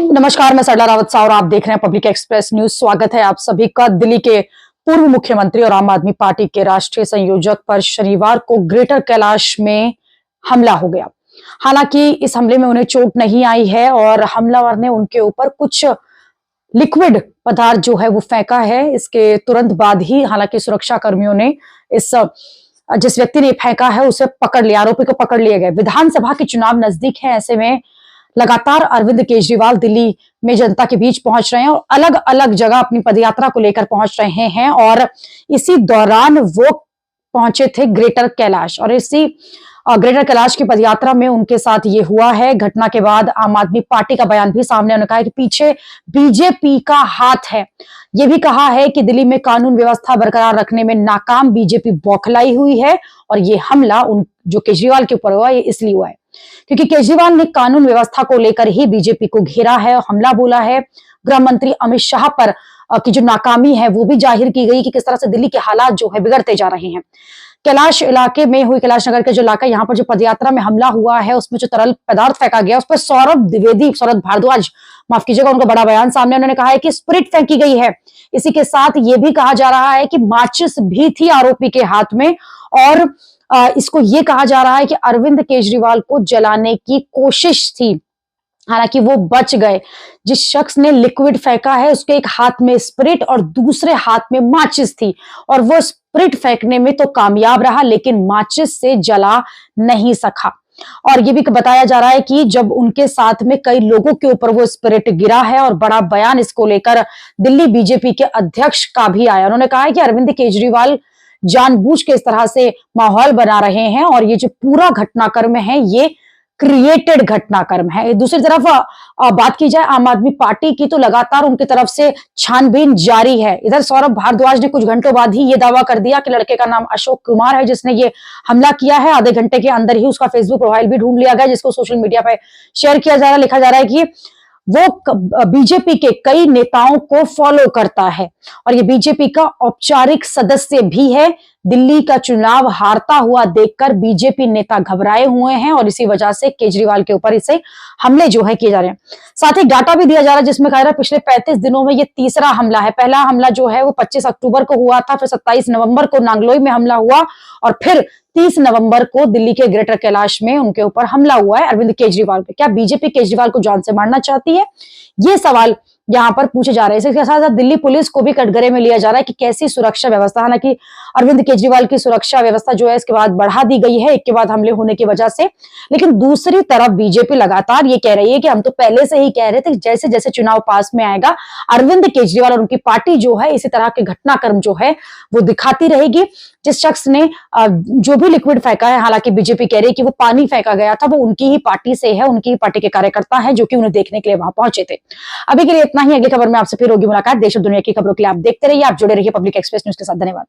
नमस्कार, मैं सरला रावत सा और आप देख रहे हैं पब्लिक एक्सप्रेस न्यूज। स्वागत है आप सभी का। दिल्ली के पूर्व मुख्यमंत्री और आम आदमी पार्टी के राष्ट्रीय संयोजक पर शनिवार को ग्रेटर कैलाश में हमला हो गया। हालांकि इस हमले में उन्हें चोट नहीं आई है और हमलावर ने उनके ऊपर कुछ लिक्विड पदार्थ जो है वो फेंका है। इसके तुरंत बाद ही हालांकि सुरक्षा कर्मियों ने जिस व्यक्ति ने फेंका है उसे पकड़ लिया, आरोपी को पकड़ लिया गया। विधानसभा के चुनाव नजदीक है, ऐसे में लगातार अरविंद केजरीवाल दिल्ली में जनता के बीच पहुंच रहे हैं और अलग अलग जगह अपनी पदयात्रा को लेकर पहुंच रहे हैं। और इसी दौरान वो पहुंचे थे ग्रेटर कैलाश और इसी ग्रेटर कैलाश की पदयात्रा में उनके साथ ये हुआ है। घटना के बाद आम आदमी पार्टी का बयान भी सामने, उन्होंने कहा है कि पीछे बीजेपी का हाथ है। ये भी कहा है कि दिल्ली में कानून व्यवस्था बरकरार रखने में नाकाम बीजेपी बौखलाई हुई है और ये हमला जो केजरीवाल के ऊपर हुआ ये इसलिए हुआ है क्योंकि केजरीवाल ने कानून व्यवस्था को लेकर ही बीजेपी को घेरा है और हमला बोला है। गृह मंत्री अमित शाह पर की जो नाकामी है वो भी जाहिर की गई कि किस तरह से दिल्ली के हालात जो है बिगड़ते जा रहे हैं। कैलाश इलाके में हुई, कैलाश नगर के जो इलाका, यहाँ पर जो पदयात्रा में हमला हुआ है उसमें जो तरल पदार्थ फेंका गया उस पर सौरभ भारद्वाज, माफ कीजिएगा, उनका बड़ा बयान सामने। उन्होंने कहा है कि स्प्रिट फेंकी गई है। इसी के साथ ये भी कहा जा रहा है कि माचिस भी थी आरोपी के हाथ में और इसको ये कहा जा रहा है कि अरविंद केजरीवाल को जलाने की कोशिश थी, हालांकि वो बच गए। जिस शख्स ने लिक्विड फेंका है उसके एक हाथ में स्प्रिट और दूसरे हाथ में माचिस थी और वो स्प्रिट फेंकने में तो कामयाब रहा लेकिन माचिस से जला नहीं सका। और ये भी बताया जा रहा है कि जब उनके साथ में कई लोगों के ऊपर वो स्पिरिट गिरा है और बड़ा बयान इसको लेकर दिल्ली बीजेपी के अध्यक्ष का भी आया। उन्होंने कहा है कि अरविंद केजरीवाल जानबूझ के इस तरह से माहौल बना रहे हैं और ये जो पूरा घटनाक्रम है ये क्रिएटेड घटनाक्रम है। दूसरी तरफ बात की जाए आम आदमी पार्टी की तो लगातार उनकी तरफ से छानबीन जारी है। इधर सौरभ भारद्वाज ने कुछ घंटों बाद ही ये दावा कर दिया कि लड़के का नाम अशोक कुमार है जिसने ये हमला किया है। आधे घंटे के अंदर ही उसका फेसबुक प्रोफाइल भी ढूंढ लिया गया जिसको सोशल मीडिया पर शेयर किया जा रहा है। लिखा जा रहा है कि वो बीजेपी के कई नेताओं को फॉलो करता है और ये बीजेपी का औपचारिक सदस्य भी है। दिल्ली का चुनाव हारता हुआ देखकर बीजेपी नेता घबराए हुए हैं और इसी वजह से केजरीवाल के ऊपर इसे हमले जो है किए जा रहे हैं। साथ ही डाटा भी दिया जा रहा है जिसमें कह रहा है पिछले 35 दिनों में ये तीसरा हमला है। पहला हमला जो है वो 25 अक्टूबर को हुआ था, फिर 27 नवंबर को नांगलोई में हमला हुआ और फिर 30 नवंबर को दिल्ली के ग्रेटर कैलाश में उनके ऊपर हमला हुआ है अरविंद केजरीवाल पे। क्या बीजेपी केजरीवाल को जान से मारना चाहती है? ये सवाल यहाँ पर पूछे जा रहे हैं। इसके साथ साथ दिल्ली पुलिस को भी कटघरे में लिया जा रहा है कि कैसी सुरक्षा व्यवस्था, हालांकि अरविंद केजरीवाल की सुरक्षा व्यवस्था जो है इसके बाद बढ़ा दी गई है एक के बाद हमले होने की वजह से। लेकिन दूसरी तरफ बीजेपी लगातार ये कह रही है कि हम तो पहले से ही कह रहे थे जैसे जैसे चुनाव पास में आएगा अरविंद केजरीवाल और उनकी पार्टी जो है इसी तरह के घटनाक्रम जो है वो दिखाती रहेगी। जिस शख्स ने जो भी लिक्विड फेंका है, हालांकि बीजेपी कह रही है कि वो पानी फेंका गया था, वो उनकी ही पार्टी से है, उनकी ही पार्टी के कार्यकर्ता है जो कि उन्हें देखने के लिए वहां पहुंचे थे। अभी के लिए इतना ही। अगली खबर में आपसे फिर होगी मुलाकात। देश और दुनिया की खबरों के लिए आप देखते रहिए, आप जुड़े रहिए पब्लिक एक्सप्रेस न्यूज के साथ। धन्यवाद।